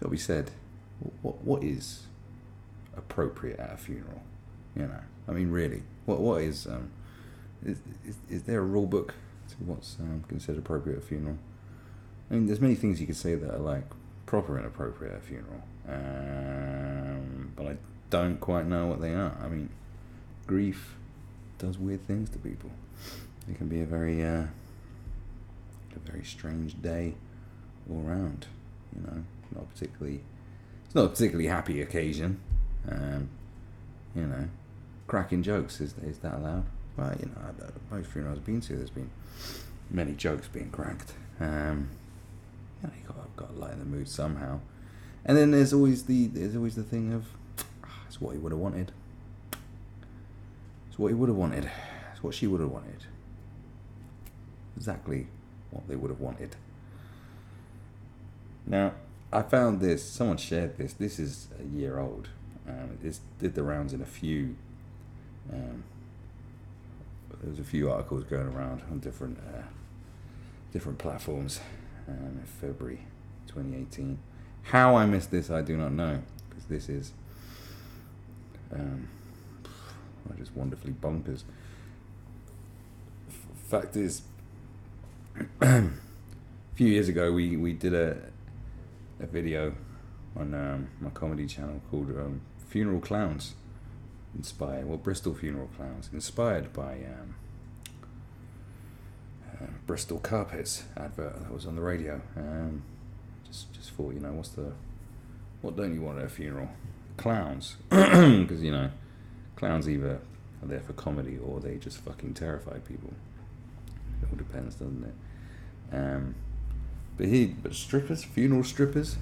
got to be said. What is appropriate at a funeral? You know, I mean, really, what is there a rule book to what's considered appropriate at a funeral? I mean, there's many things you could say that are like proper and appropriate at a funeral, but I don't quite know what they are. I mean, grief does weird things to people. It can be a very strange day all around. You know, it's not a particularly happy occasion. You know, cracking jokes, is that allowed? Well, you know, most funerals I've been to, there's been many jokes being cracked. You know, you got to lighten the mood somehow. And then there's always the thing of, it's what he would have wanted. It's what he would have wanted. It's what she would have wanted. Exactly what they would have wanted. Now, I found this. Someone shared this. This is a year old. It did the rounds in a few. There was a few articles going around on different platforms in February 2018. How I missed this, I do not know, because this is just wonderfully bonkers. Fact is, a few years ago we did a video on my comedy channel called Funeral Clowns, Bristol Funeral Clowns, inspired by Bristol Carpets advert that was on the radio. Just thought, you know, what don't you want at a funeral? Clowns, because you know, clowns either are there for comedy or they just fucking terrify people. It all depends, doesn't it? But strippers, funeral strippers,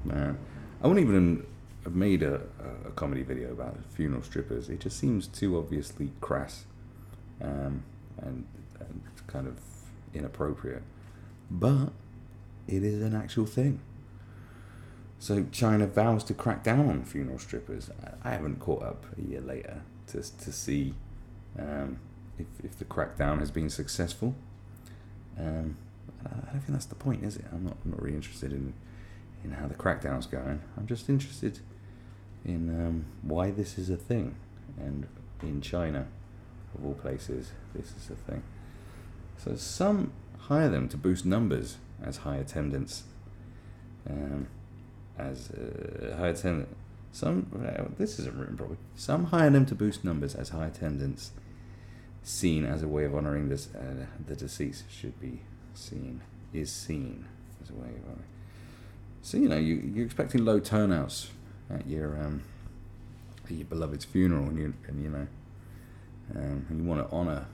man, I wouldn't even have made a comedy video about funeral strippers. It just seems too obviously crass, and kind of inappropriate. But it is an actual thing. So China vows to crack down on funeral strippers. I haven't caught up a year later to see if the crackdown has been successful. I don't think that's the point, is it? I'm not really interested in how the crackdown's going. I'm just interested in why this is a thing, and in China, of all places, this is a thing. So some hire them to boost numbers as high attendance. This isn't written properly. Some hire them to boost numbers as high attendance, seen as a way of honouring this. The deceased should be seen as a way of honouring. So you know you're expecting low turnouts at your beloved's funeral, and you want to honour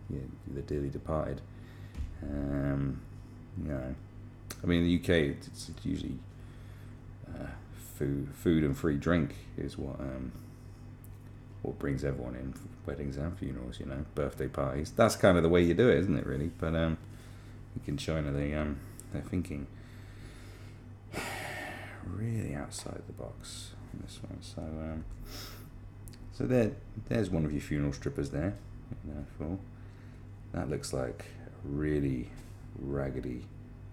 the dearly departed. You know, I mean, in the UK, it's usually food and free drink is what brings everyone in for weddings and funerals. You know, birthday parties. That's kind of the way you do it, isn't it? Really, but in China, they're thinking really outside the box on this one. So there's one of your funeral strippers there. That looks like a really raggedy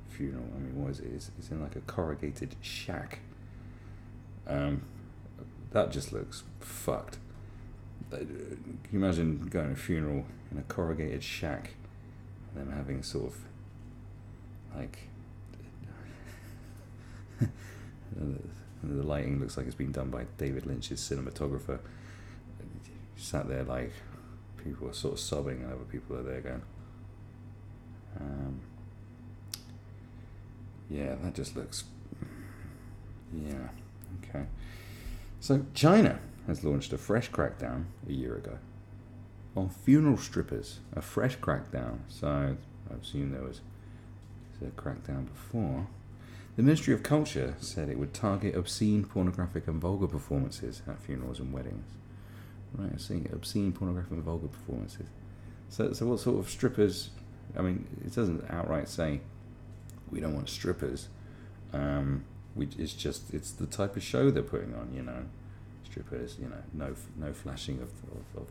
funeral. I mean, what is it? It's in like a corrugated shack. That just looks fucked. Can you imagine going to a funeral in a corrugated shack and then having sort of like the lighting looks like it's been done by David Lynch's cinematographer. Sat there like people are sort of sobbing and other people are there going, yeah, that just looks, yeah, okay. So China has launched a fresh crackdown a year ago on funeral strippers. A fresh crackdown. So I assume there was a crackdown before. The Ministry of Culture said it would target obscene, pornographic and vulgar performances at funerals and weddings. Right, I see. Obscene, pornographic and vulgar performances. So what sort of strippers? I mean, it doesn't outright say we don't want strippers. It's the type of show they're putting on, you know. Strippers, you know, no flashing of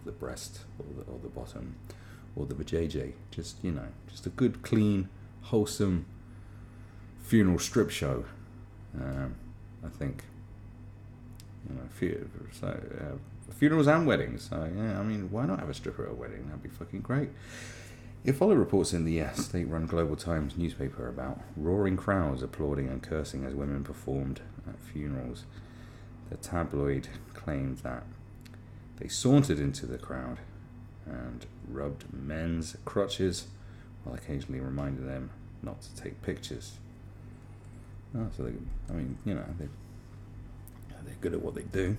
the breast or the bottom or the vajayjay. Just a good, clean, wholesome funeral strip show. I think. Funerals and weddings. So yeah, I mean, why not have a stripper at a wedding? That'd be fucking great. It followed reports in the state-run Global Times newspaper about roaring crowds applauding and cursing as women performed at funerals. The tabloid claimed that they sauntered into the crowd and rubbed men's crotches while occasionally reminding them not to take pictures. So they're good at what they do.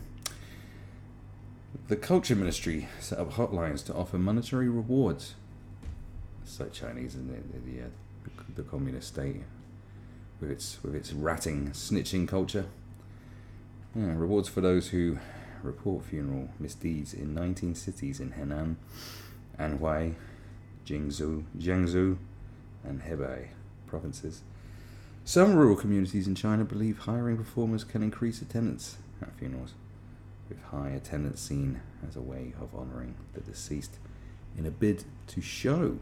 The Culture Ministry set up hotlines to offer monetary rewards. It's so Chinese, isn't it? The communist state with its ratting, snitching culture. Yeah, rewards for those who report funeral misdeeds in 19 cities in Henan, Anhui, Jiangsu, and Hebei provinces. Some rural communities in China believe hiring performers can increase attendance at funerals, with high attendance seen as a way of honouring the deceased in a bid to show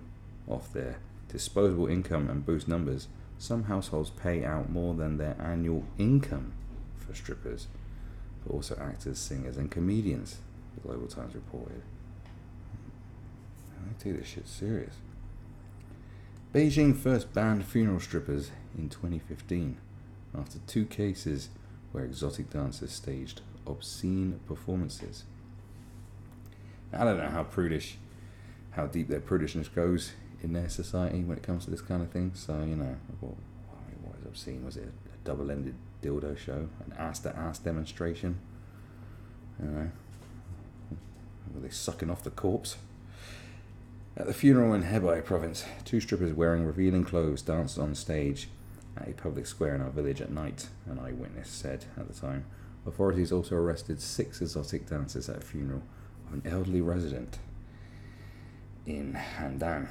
off their disposable income and boost numbers. Some households pay out more than their annual income for strippers, but also actors, singers, and comedians, the Global Times reported. They take this shit serious. Beijing first banned funeral strippers in 2015 after 2 cases where exotic dancers staged obscene performances. I don't know how deep their prudishness goes in their society when it comes to this kind of thing. So, what is obscene? Was it a double-ended dildo show? An ass-to-ass demonstration? Were they sucking off the corpse? At the funeral in Hebei province, 2 strippers wearing revealing clothes danced on stage at a public square in our village at night, an eyewitness said at the time. Authorities also arrested 6 exotic dancers at a funeral of an elderly resident in Handan.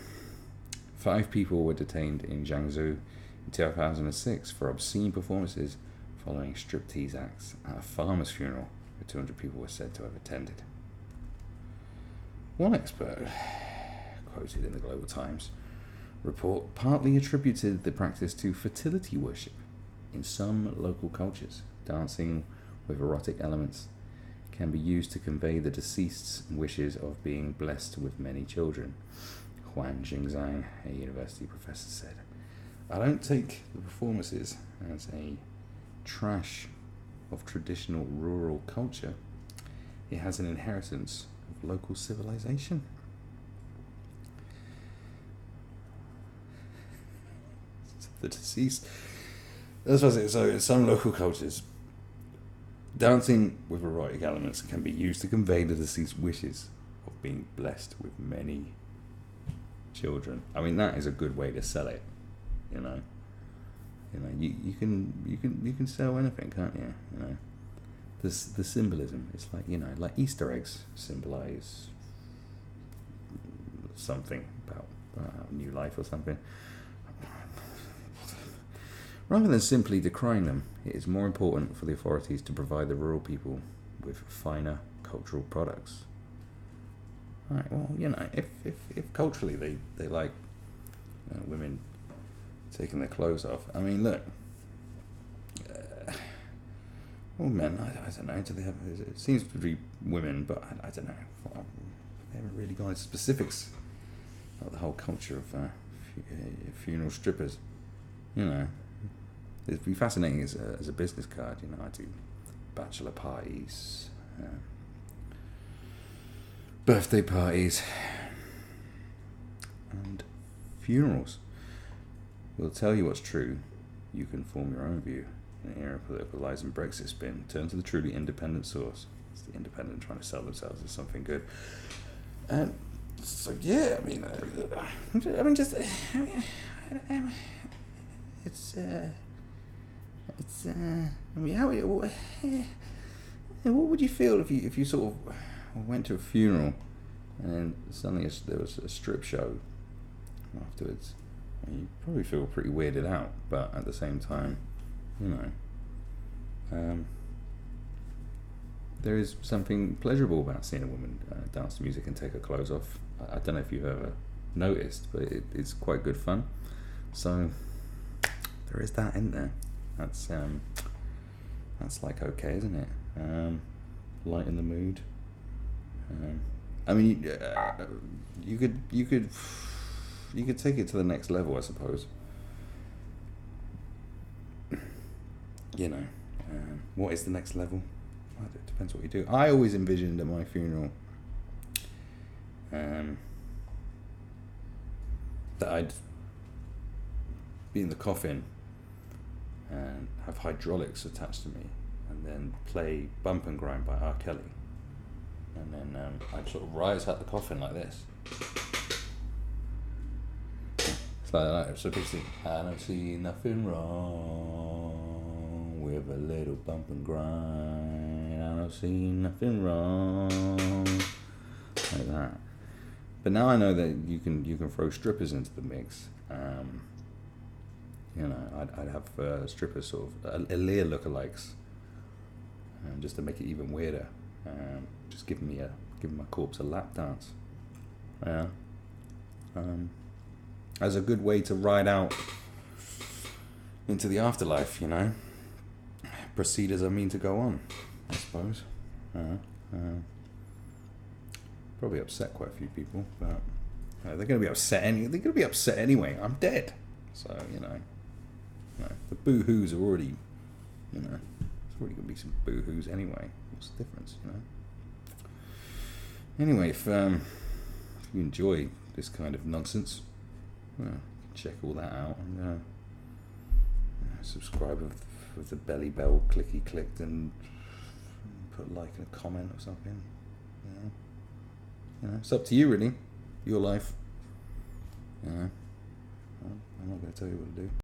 5 people were detained in Jiangsu in 2006 for obscene performances following striptease acts at a farmer's funeral where 200 people were said to have attended. One expert, quoted in the Global Times report, partly attributed the practice to fertility worship. In some local cultures, dancing with erotic elements can be used to convey the deceased's wishes of being blessed with many children. Huan Jingzhang, a university professor, said, "I don't take the performances as a trash of traditional rural culture. It has an inheritance of local civilization." The deceased. That's what I say. So in some local cultures, dancing with erotic elements can be used to convey the deceased's wishes of being blessed with many children. I mean, that is a good way to sell it. You can sell anything, can't you? The symbolism. It's like Easter eggs symbolize something about new life or something. Rather than simply decrying them, it is more important for the authorities to provide the rural people with finer cultural products. Right, well, if culturally they like women taking their clothes off, I mean, look, men, I don't know, do they have, it seems to be women, but I don't know, they haven't really gone into specifics about the whole culture of funeral strippers, It'd be fascinating as a business card. I do bachelor parties, birthday parties, and funerals. We'll tell you what's true. You can form your own view. In an era of political lies and Brexit spin, turn to the truly independent source. It's the independent trying to sell themselves as something good. And so, yeah, I mean, what would you feel if you sort of went to a funeral and then suddenly there was a strip show afterwards? You probably feel pretty weirded out, but at the same time, there is something pleasurable about seeing a woman dance to music and take her clothes off. I don't know if you've ever noticed, but it's quite good fun. So there is that in there. That's that's like okay, isn't it? Lighten the mood. I mean, you could take it to the next level, I suppose. You know, what is the next level? Well, it depends what you do. I always envisioned at my funeral that I'd be in the coffin and have hydraulics attached to me, and then play Bump and Grind by R. Kelly, and then I'd sort of rise out the coffin like this. It's like that. So basically, I don't see nothing wrong with a little bump and grind. I don't see nothing wrong, like that. But now I know that you can throw strippers into the mix. You know, I'd have strippers sort of Aaliyah lookalikes, just to make it even weirder. Just giving my corpse a lap dance. Yeah. As a good way to ride out into the afterlife, you know. Proceed as I mean to go on, I suppose. Probably upset quite a few people, but they're going to be upset. They're going to be upset anyway. I'm dead, so you know the boo-hoos are already, you know, there's already going to be some boo-hoos anyway. What's the difference, you know? Anyway, if you enjoy this kind of nonsense, check all that out and subscribe with the belly bell clicky clicked and put a like and a comment or something. You know, it's up to you really, your life. You know, I'm not going to tell you what to do.